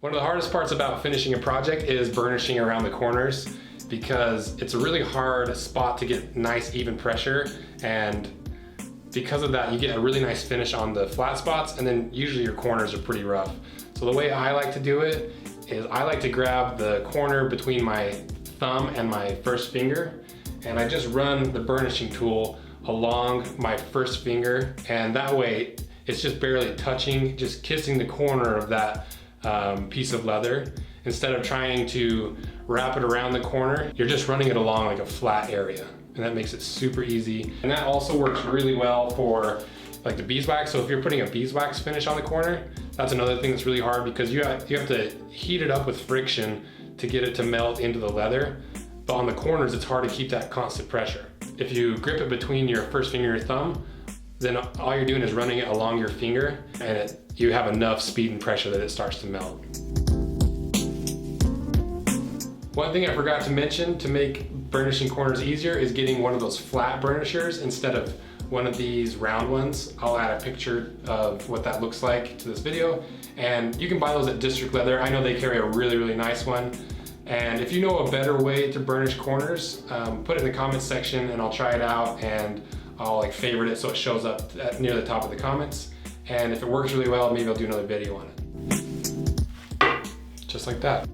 One of the hardest parts about finishing a project is burnishing around the corners, because it's a really hard spot to get nice even pressure, and because of that you get a really nice finish on the flat spots, and then usually your corners are pretty rough. So the way I like to do it is I like to grab the corner between my thumb and my first finger, and I just run the burnishing tool along my first finger, and that way it's just barely touching, just kissing the corner of that piece of leather. Instead of trying to wrap it around the corner, you're just running it along like a flat area, and that makes it super easy. And that also works really well for like the beeswax. So if you're putting a beeswax finish on the corner, that's another thing that's really hard, because you have to heat it up with friction to get it to melt into the leather. But on the corners, it's hard to keep that constant pressure. If you grip it between your first finger and your thumb, then all you're doing is running it along your finger, and you have enough speed and pressure that it starts to melt. One thing I forgot to mention to make burnishing corners easier is getting one of those flat burnishers instead of one of these round ones. I'll add a picture of what that looks like to this video, and you can buy those at District Leather. I know they carry a really nice one. And if you know a better way to burnish corners, put it in the comments section and I'll try it out, and I'll favorite it so it shows up near the top of the comments. And if it works really well, maybe I'll do another video on it. Just like that.